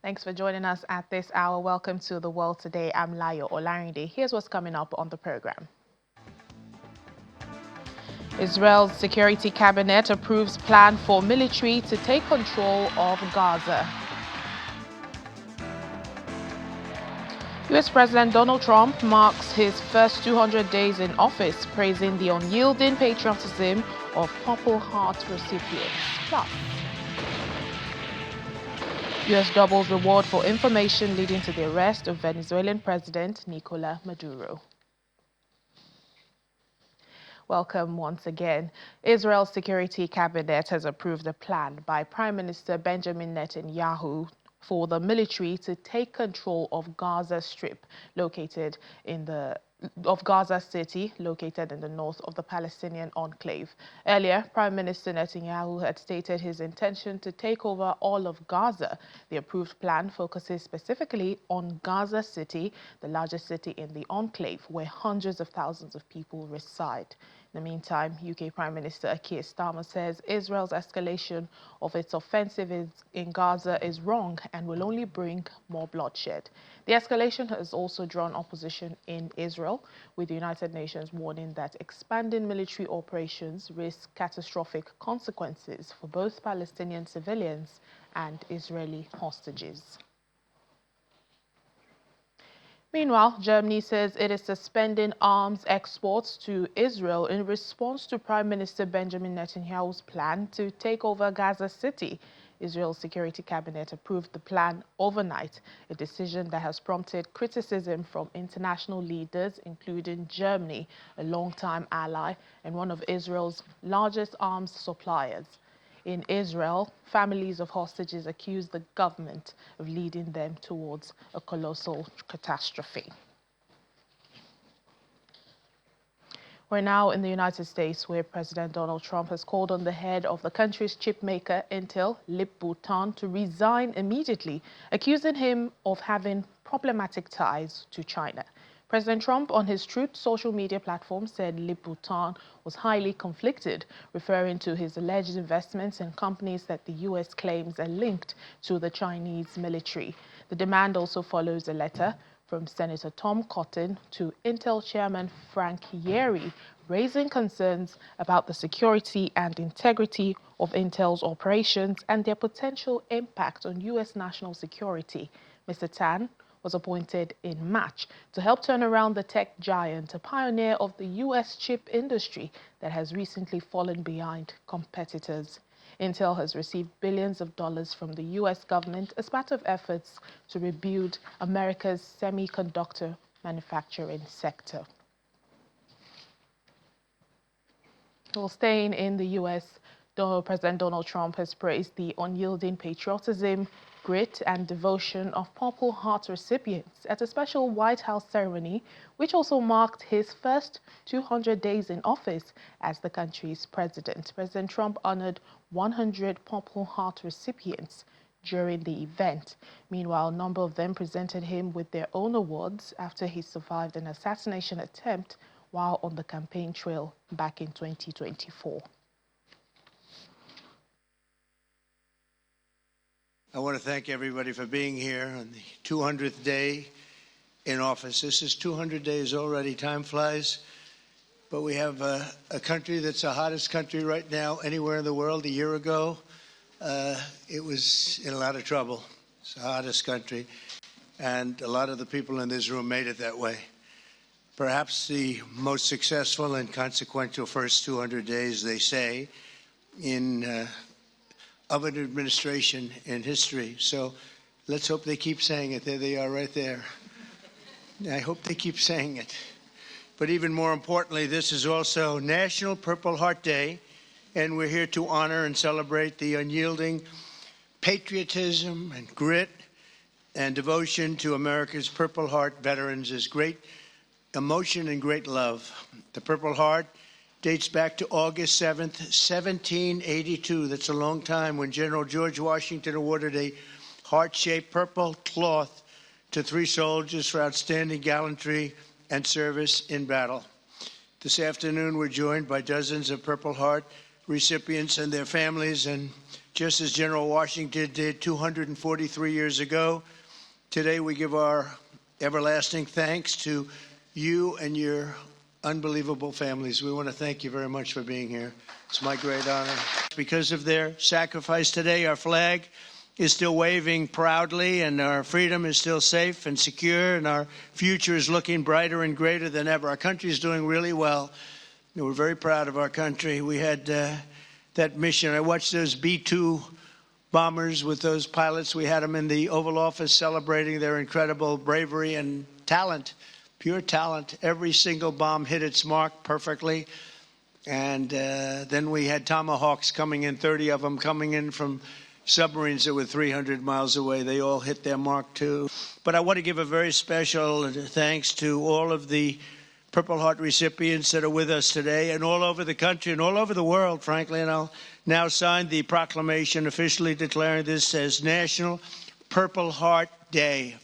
Thanks for joining us at this hour. Welcome to The World Today. I'm Layo Olarinde. Here's what's coming up on the program. Israel's security cabinet approves plan for military to take control of Gaza. US President Donald Trump marks his first 200 days in office, praising the unyielding patriotism of Purple Heart recipients. Plus, US doubles reward for information leading to the arrest of Venezuelan President Nicolas Maduro. Welcome once again. Israel's security cabinet has approved a plan by Prime Minister Benjamin Netanyahu for the military to take control of Gaza Strip, Gaza City, located in the north of the Palestinian enclave. Earlier, Prime Minister Netanyahu had stated his intention to take over all of Gaza. The approved plan focuses specifically on Gaza City, the largest city in the enclave, where hundreds of thousands of people reside. In the meantime, UK Prime Minister Keir Starmer says Israel's escalation of its offensive in Gaza is wrong and will only bring more bloodshed. The escalation has also drawn opposition in Israel, with the United Nations warning that expanding military operations risk catastrophic consequences for both Palestinian civilians and Israeli hostages. Meanwhile, Germany says it is suspending arms exports to Israel in response to Prime Minister Benjamin Netanyahu's plan to take over Gaza City. Israel's security cabinet approved the plan overnight, a decision that has prompted criticism from international leaders, including Germany, a longtime ally and one of Israel's largest arms suppliers. In Israel, families of hostages accuse the government of leading them towards a colossal catastrophe. We're now in the United States, where President Donald Trump has called on the head of the country's chip maker, Intel, Lip-Bu Tan, to resign immediately, accusing him of having problematic ties to China. President Trump, on his Truth social media platform, said Lip-Bu Tan was highly conflicted, referring to his alleged investments in companies that the U.S. claims are linked to the Chinese military. The demand also follows a letter from Senator Tom Cotton to Intel Chairman Frank Yeary, raising concerns about the security and integrity of Intel's operations and their potential impact on U.S. national security. Mr. Tan was appointed in March to help turn around the tech giant, a pioneer of the U.S. chip industry that has recently fallen behind competitors. Intel has received billions of dollars from the U.S. government as part of efforts to rebuild America's semiconductor manufacturing sector. Well, staying in the U.S., President Donald Trump has praised the unyielding patriotism, grit and devotion of Purple Heart recipients at a special White House ceremony, which also marked his first 200 days in office as the country's president. President Trump honored 100 Purple Heart recipients during the event. Meanwhile, a number of them presented him with their own awards after he survived an assassination attempt while on the campaign trail back in 2024. I want to thank everybody for being here on the 200th day in office. This is 200 days already. Time flies. But we have a country that's the hottest country right now anywhere in the world. A year ago, it was in a lot of trouble. It's the hottest country. And a lot of the people in this room made it that way. Perhaps the most successful and consequential first 200 days, they say, of an administration in history. So let's hope they keep saying it. There they are right there. I hope they keep saying it. But even more importantly, this is also National Purple Heart Day, and we're here to honor and celebrate the unyielding patriotism and grit and devotion to America's Purple Heart veterans. Is great emotion and great love. The Purple Heart dates back to August 7th, 1782. That's a long time, when General George Washington awarded a heart-shaped purple cloth to 3 soldiers for outstanding gallantry and service in battle. This afternoon, we're joined by dozens of Purple Heart recipients and their families. And just as General Washington did 243 years ago, today we give our everlasting thanks to you and your unbelievable families. We want to thank you very much for being here. It's my great honor. Because of their sacrifice today, our flag is still waving proudly, and our freedom is still safe and secure, and our future is looking brighter and greater than ever. Our country is doing really well. We're very proud of our country. We had that mission. I watched those B-2 bombers with those pilots. We had them in the Oval Office celebrating their incredible bravery and talent, pure talent. Every single bomb hit its mark perfectly. And then we had Tomahawks coming in, 30 of them coming in from submarines that were 300 miles away. They all hit their mark too. But I want to give a very special thanks to all of the Purple Heart recipients that are with us today, and all over the country and all over the world, frankly. And I'll now sign the proclamation officially declaring this as National Purple Heart Day.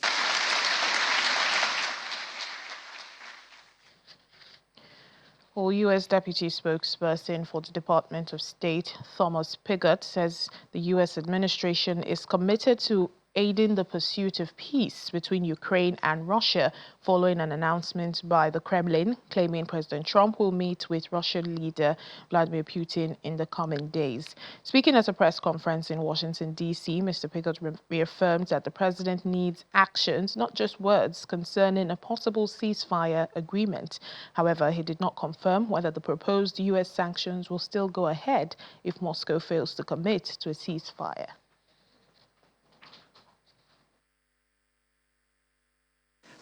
Well, U.S. Deputy Spokesperson for the Department of State, Thomas Pigott, says the U.S. administration is committed to aiding the pursuit of peace between Ukraine and Russia following an announcement by the Kremlin claiming President Trump will meet with Russian leader Vladimir Putin in the coming days. Speaking at a press conference in Washington, D.C., Mr. Pigott reaffirmed that the president needs actions, not just words, concerning a possible ceasefire agreement. However, he did not confirm whether the proposed U.S. sanctions will still go ahead if Moscow fails to commit to a ceasefire.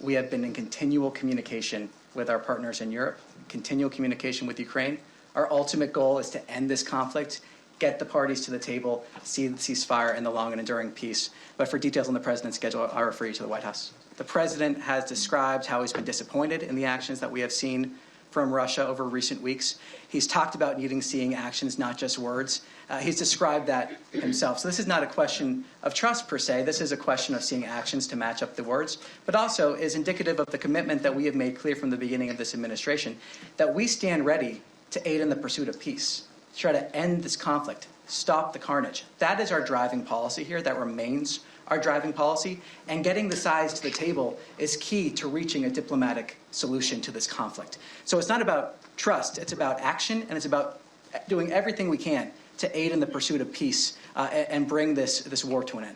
We have been in continual communication with our partners in Europe, continual communication with Ukraine. Our ultimate goal is to end this conflict, get the parties to the table, see the ceasefire and the long and enduring peace. But for details on the president's schedule, I refer you to the White House. The president has described how he's been disappointed in the actions that we have seen from Russia over recent weeks. He's talked about seeing actions, not just words. He's described that himself. So this is not a question of trust per se. This is a question of seeing actions to match up the words, but also is indicative of the commitment that we have made clear from the beginning of this administration, that we stand ready to aid in the pursuit of peace, to try to end this conflict, stop the carnage. That is our driving policy here. That remains our driving policy. And getting the sides to the table is key to reaching a diplomatic solution to this conflict. So it's not about trust. It's about action, and it's about doing everything we can to aid in the pursuit of peace and bring this war to an end.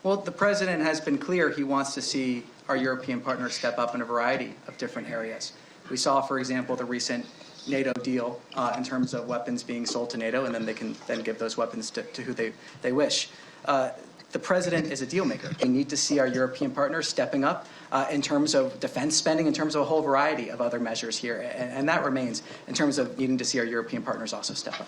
Well, the president has been clear he wants to see our European partners step up in a variety of different areas. We saw, for example, the recent NATO deal in terms of weapons being sold to NATO, and then they can then give those weapons to who they wish. The president is a deal maker. We need to see our European partners stepping up in terms of defense spending, in terms of a whole variety of other measures here. And that remains in terms of needing to see our European partners also step up.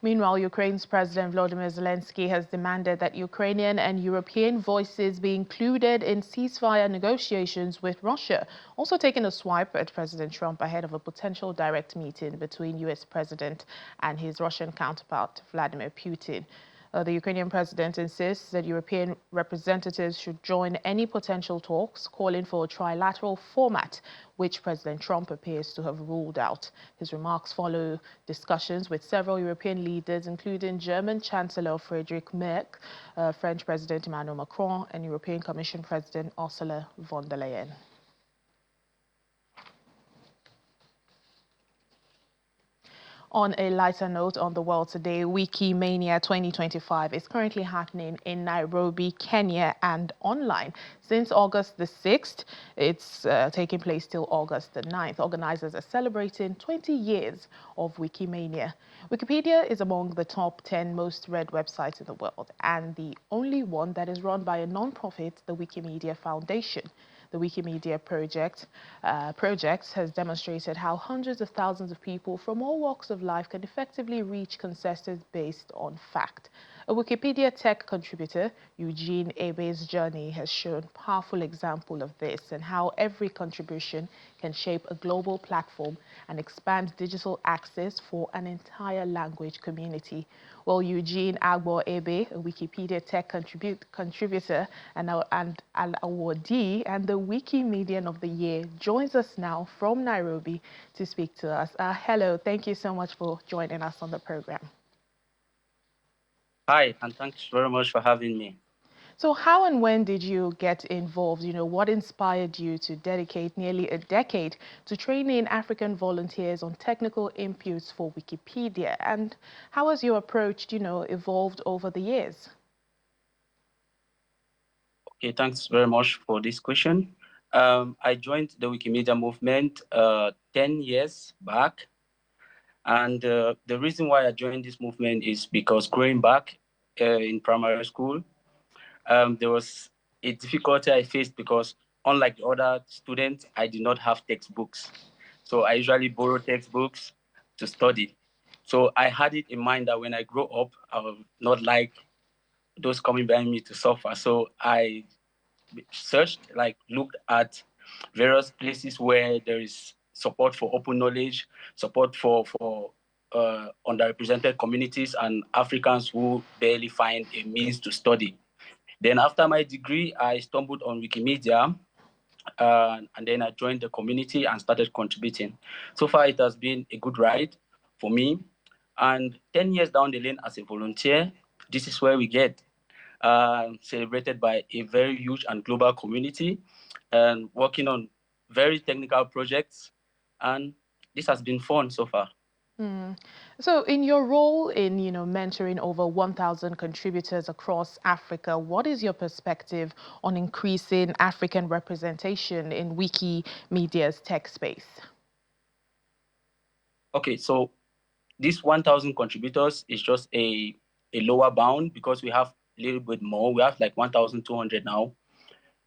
Meanwhile, Ukraine's President Volodymyr Zelensky has demanded that Ukrainian and European voices be included in ceasefire negotiations with Russia, also taking a swipe at President Trump ahead of a potential direct meeting between U.S. President and his Russian counterpart, Vladimir Putin. The Ukrainian president insists that European representatives should join any potential talks, calling for a trilateral format, which President Trump appears to have ruled out. His remarks follow discussions with several European leaders, including German Chancellor Friedrich Merz, French President Emmanuel Macron, and European Commission President Ursula von der Leyen. On a lighter note on the world today, Wikimania 2025 is currently happening in Nairobi, Kenya, and online. Since August the 6th, it's taking place till August the 9th. Organizers are celebrating 20 years of Wikimania. Wikipedia is among the top 10 most read websites in the world, and the only one that is run by a non-profit, the Wikimedia Foundation. The Wikimedia project has demonstrated how hundreds of thousands of people from all walks of life can effectively reach consensus based on fact. A Wikipedia tech contributor, Eugene Abee's journey has shown powerful example of this and how every contribution can shape a global platform and expand digital access for an entire language community. Well, Eugene Abee, a Wikipedia tech contributor and an awardee and the Wikimedian of the Year, joins us now from Nairobi to speak to us. Hello, thank you so much for joining us on the program. Hi, and thanks very much for having me. So how and when did you get involved? What inspired you to dedicate nearly a decade to training African volunteers on technical inputs for Wikipedia? And how has your approach, evolved over the years? Okay, thanks very much for this question. I joined the Wikimedia movement 10 years back. And the reason why I joined this movement is because growing back in primary school, there was a difficulty I faced because unlike the other students, I did not have textbooks. So I usually borrow textbooks to study. So I had it in mind that when I grow up, I will not like those coming behind me to suffer. So I searched, looked at various places where there is support for open knowledge, support for underrepresented communities and Africans who barely find a means to study. Then after my degree, I stumbled on Wikimedia, and then I joined the community and started contributing. So far, it has been a good ride for me. And 10 years down the lane as a volunteer, this is where we get celebrated by a very huge and global community and working on very technical projects. And this has been fun so far. So in your role in, mentoring over 1,000 contributors across Africa, what is your perspective on increasing African representation in Wikimedia's tech space? Okay, so this 1,000 contributors is just a lower bound because we have a little bit more. We have like 1,200 now.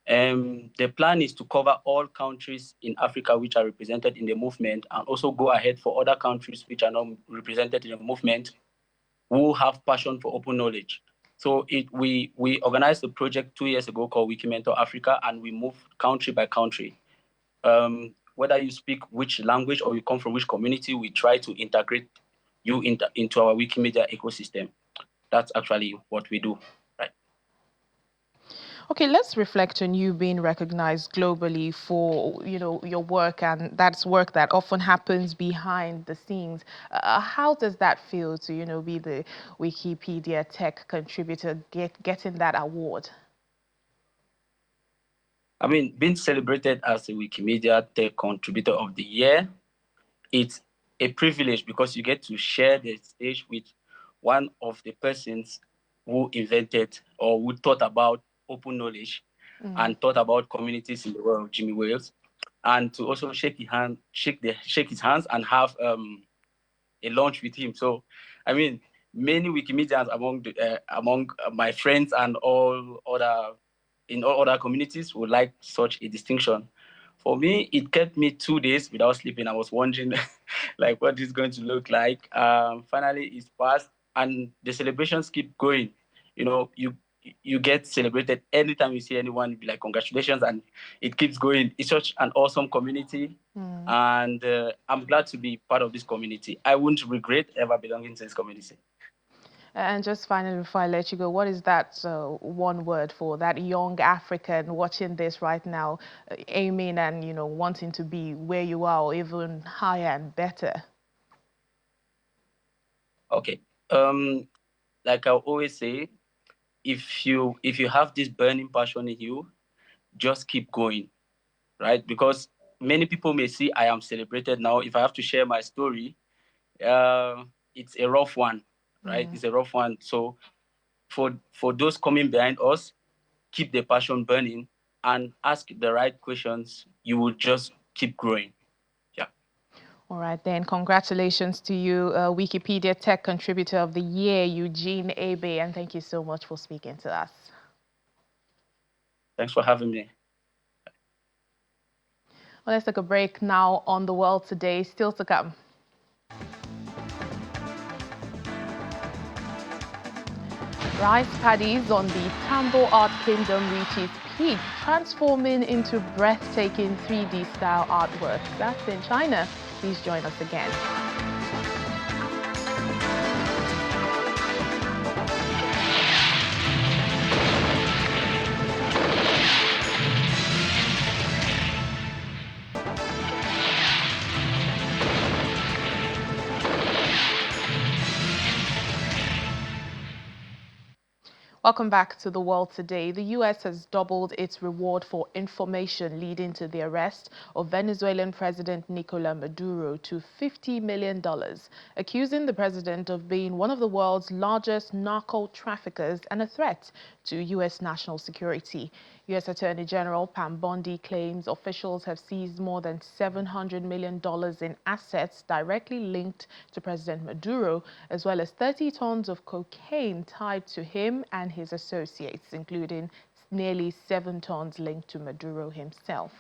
The plan is to cover all countries in Africa which are represented in the movement and also go ahead for other countries which are not represented in the movement who have passion for open knowledge. So we organized a project 2 years ago called Wikimentor Africa, and we moved country by country. Whether you speak which language or you come from which community, we try to integrate you into our Wikimedia ecosystem. That's actually what we do, right? Okay, let's reflect on you being recognized globally for, your work, and that's work that often happens behind the scenes. How does that feel to, be the Wikipedia tech contributor getting that award? I mean, being celebrated as a Wikimedia Tech Contributor of the Year, it's a privilege because you get to share the stage with one of the persons who invented or who thought about open knowledge and thought about communities in the world, Jimmy Wales, and to also shake his hands and have a lunch with him. So, I mean, many Wikimedians among my friends and all other communities would like such a distinction. For me, it kept me 2 days without sleeping. I was wondering, like, what is going to look like. Finally, it's passed, and the celebrations keep going. You get celebrated anytime you see anyone. Be like, congratulations, and it keeps going. It's such an awesome community, and I'm glad to be part of this community. I wouldn't regret ever belonging to this community. And just finally, before I let you go, what is that one word for that young African watching this right now, aiming and, wanting to be where you are or even higher and better? Okay. Like I always say, if you have this burning passion in you, just keep going, right? Because many people may see I am celebrated now. If I have to share my story, it's a rough one, right? It's a rough one. So for those coming behind us, keep the passion burning and ask the right questions. You will just keep growing. Yeah. All right, then. Congratulations to you, Wikipedia Tech Contributor of the Year, Eugene Abee, and thank you so much for speaking to us. Thanks for having me. Well, let's take a break now on The World Today. Still to come. Rice paddies on the Tambo Art Kingdom reaches peak, transforming into breathtaking 3D-style artwork. That's in China. Please join us again. Welcome back to The World Today. The U.S. has doubled its reward for information leading to the arrest of Venezuelan President Nicolas Maduro to $50 million, accusing the president of being one of the world's largest narco traffickers and a threat to U.S. national security. U.S. Attorney General Pam Bondi claims officials have seized more than $700 million in assets directly linked to President Maduro, as well as 30 tons of cocaine tied to him and his associates, including nearly 7 tons linked to Maduro himself.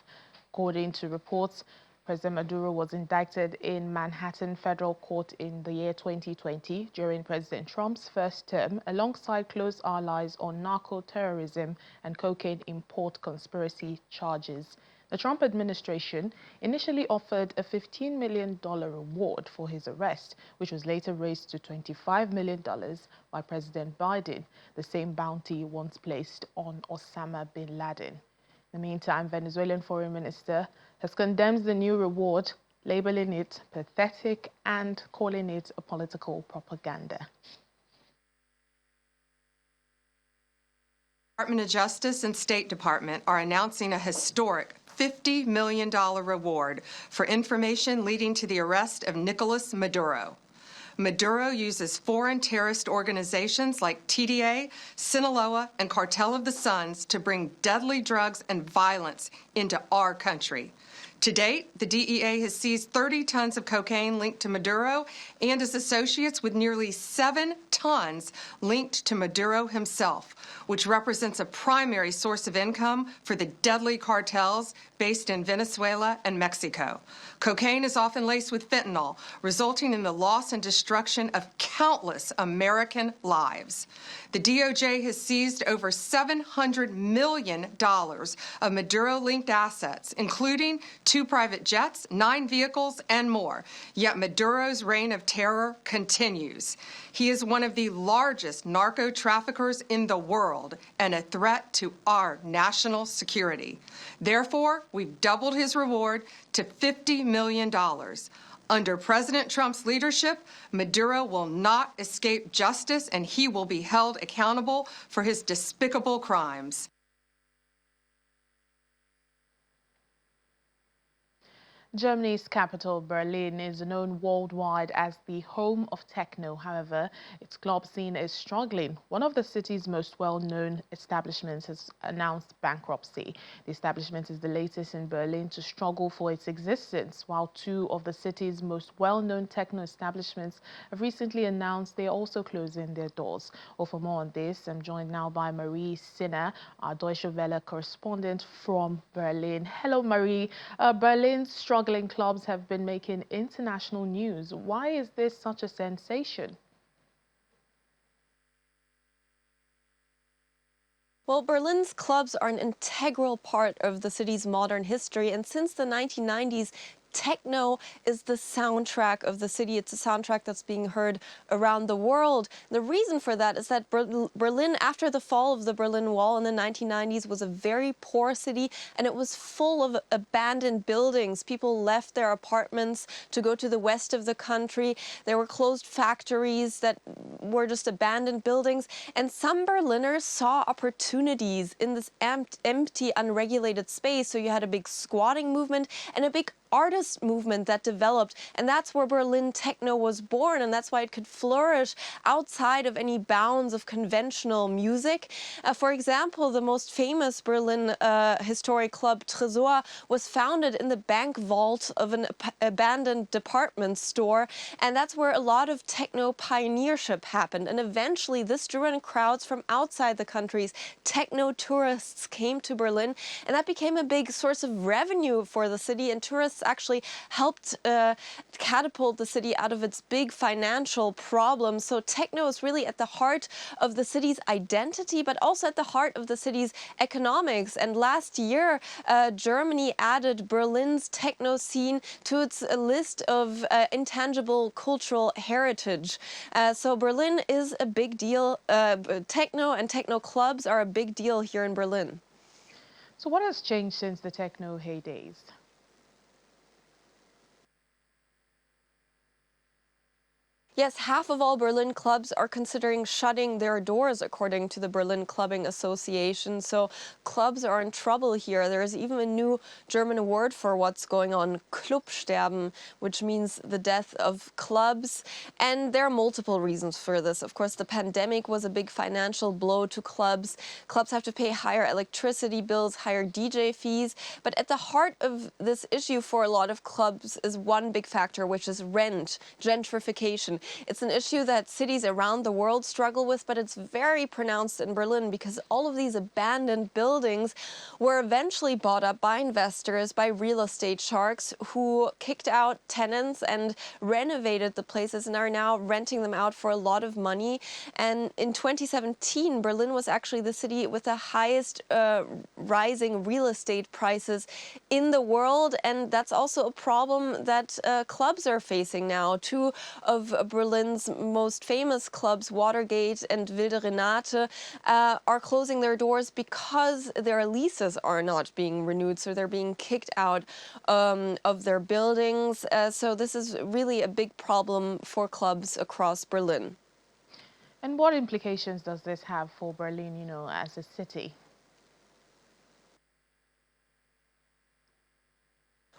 According to reports, President Maduro was indicted in Manhattan federal court in the year 2020 during President Trump's first term, alongside close allies on narco-terrorism and cocaine import conspiracy charges. The Trump administration initially offered a $15 million reward for his arrest, which was later raised to $25 million by President Biden, the same bounty once placed on Osama bin Laden. In the meantime, Venezuelan Foreign Minister has condemned the new reward, labeling it pathetic and calling it a political propaganda. Department of Justice and State Department are announcing a historic $50 million reward for information leading to the arrest of Nicolas Maduro. Maduro uses foreign terrorist organizations like TDA, Sinaloa, and Cartel of the Suns to bring deadly drugs and violence into our country. To date, the DEA has seized 30 tons of cocaine linked to Maduro and his associates, with nearly 7 tons linked to Maduro himself, which represents a primary source of income for the deadly cartels based in Venezuela and Mexico. Cocaine is often laced with fentanyl, resulting in the loss and destruction of countless American lives. The DOJ has seized over $700 million of Maduro-linked assets, including 2 private jets, 9 vehicles, and more. Yet Maduro's reign of terror continues. He is one of the largest narco traffickers in the world and a threat to our national security. Therefore, we've doubled his reward to $50 million. Under President Trump's leadership, Maduro will not escape justice, and he will be held accountable for his despicable crimes. Germany's capital, Berlin, is known worldwide as the home of techno. However, its club scene is struggling. One of the city's most well-known establishments has announced bankruptcy. The establishment is the latest in Berlin to struggle for its existence, while 2 of the city's most well-known techno establishments have recently announced they are also closing their doors. Well, for more on this, I'm joined now by Marie Sinner, our Deutsche Welle correspondent from Berlin. Hello, Marie. Berlin's struggling clubs have been making international news. Why is this such a sensation? Well, Berlin's clubs are an integral part of the city's modern history, and since the 1990s, techno is the soundtrack of the city. It's a soundtrack that's being heard around the world. The reason for that is that Berlin, after the fall of the Berlin Wall in the 1990s, was a very poor city, and it was full of abandoned buildings. People left their apartments to go to the west of the country. There were closed factories that were just abandoned buildings, and some Berliners saw opportunities in this empty, unregulated space. So you had a big squatting movement and a big artist movement that developed, and that's where Berlin techno was born, and that's why it could flourish outside of any bounds of conventional music. For example, the most famous Berlin historic club, Tresor, was founded in the bank vault of an abandoned department store, and that's where a lot of techno pioneership happened. And eventually this drew in crowds from outside the countries. Techno tourists came to Berlin, and that became a big source of revenue for the city, and tourists This actually helped catapult the city out of its big financial problems. So techno is really at the heart of the city's identity, but also at the heart of the city's economics. And last year, Germany added Berlin's techno scene to its list of intangible cultural heritage. So Berlin is a big deal. Techno and techno clubs are a big deal here in Berlin. So what has changed since the techno heydays? Yes, half of all Berlin clubs are considering shutting their doors, according to the Berlin Clubbing Association. So clubs are in trouble here. There is even a new German word for what's going on, Clubsterben, which means the death of clubs. And there are multiple reasons for this. Of course, the pandemic was a big financial blow to clubs. Clubs have to pay higher electricity bills, higher DJ fees. But at the heart of this issue for a lot of clubs is one big factor, which is rent, gentrification. It's an issue that cities around the world struggle with, but it's very pronounced in Berlin because all of these abandoned buildings were eventually bought up by investors, by real estate sharks who kicked out tenants and renovated the places and are now renting them out for a lot of money. And in 2017, Berlin was actually the city with the highest rising real estate prices in the world. And that's also a problem that clubs are facing now. Two of Berlin's most famous clubs, Watergate and Wilde Renate, are closing their doors because their leases are not being renewed, so they're being kicked out of their buildings. So this is really a big problem for clubs across Berlin. And what implications does this have for Berlin, as a city?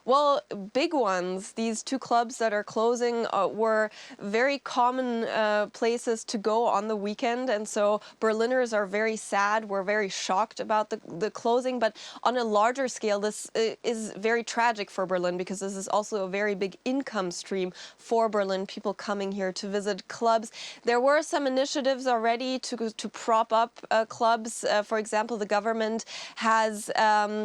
Well, big ones. These two clubs that are closing were very common places to go on the weekend. And so Berliners are very sad. We're very shocked about the closing. But on a larger scale, this is very tragic for Berlin because this is also a very big income stream for Berlin, people coming here to visit clubs. There were some initiatives already to prop up clubs. For example, the government has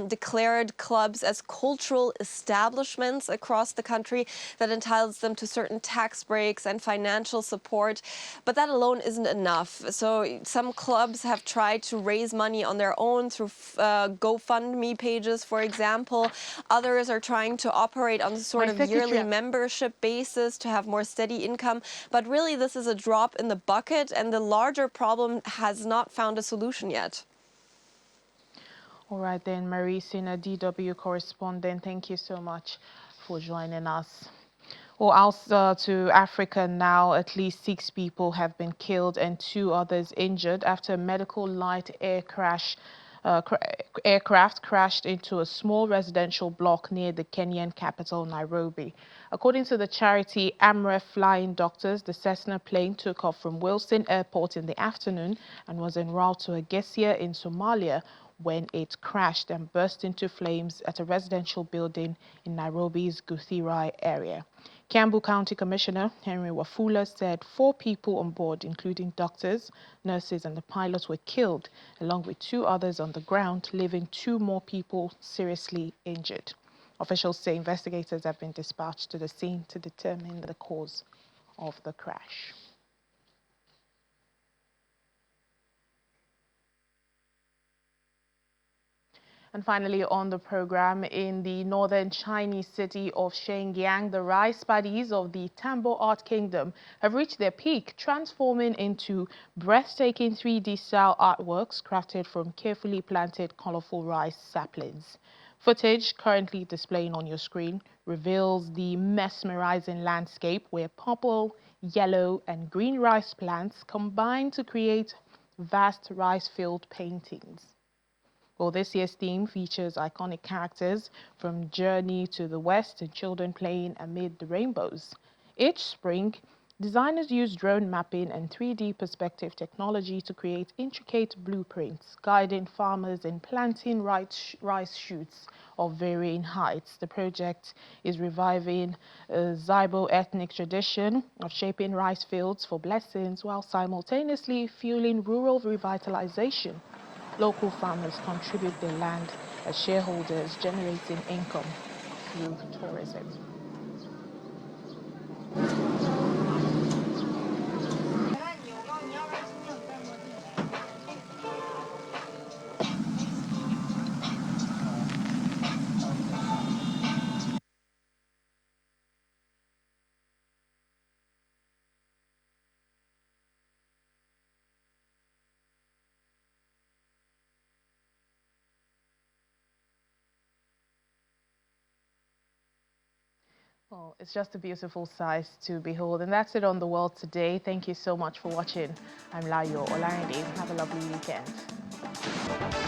declared clubs as cultural establishments across the country that entitles them to certain tax breaks and financial support. But that alone isn't enough. So some clubs have tried to raise money on their own through GoFundMe pages, for example. Others are trying to operate on a sort of yearly membership basis to have more steady income. But really, this is a drop in the bucket, and the larger problem has not found a solution yet. All right then, Marie Sina, DW correspondent, thank you so much for joining us. Well, also to Africa now, at least 6 people have been killed and 2 others injured after a medical light aircraft crashed into a small residential block near the Kenyan capital, Nairobi. According to the charity Amref Flying Doctors, the Cessna plane took off from Wilson Airport in the afternoon and was en route to Gesia in Somalia when it crashed and burst into flames at a residential building in Nairobi's Githurai area. Kiambu County Commissioner Henry Wafula said 4 people on board, including doctors, nurses and the pilot, were killed, along with 2 others on the ground, leaving 2 more people seriously injured. Officials say investigators have been dispatched to the scene to determine the cause of the crash. And finally on the program, in the northern Chinese city of Shenyang, the rice paddies of the Tambo Art Kingdom have reached their peak, transforming into breathtaking 3D-style artworks crafted from carefully planted colorful rice saplings. Footage currently displaying on your screen reveals the mesmerizing landscape where purple, yellow and green rice plants combine to create vast rice-filled paintings. Well, this year's theme features iconic characters from Journey to the West and children playing amid the rainbows. Each spring, designers use drone mapping and 3D perspective technology to create intricate blueprints, guiding farmers in planting rice shoots of varying heights. The project is reviving a Zibo ethnic tradition of shaping rice fields for blessings while simultaneously fueling rural revitalization. Local farmers contribute their land as shareholders, generating income through tourism. Well, it's just a beautiful sight to behold. And that's it on The World Today. Thank you so much for watching. I'm Layo Olarinde. Have a lovely weekend.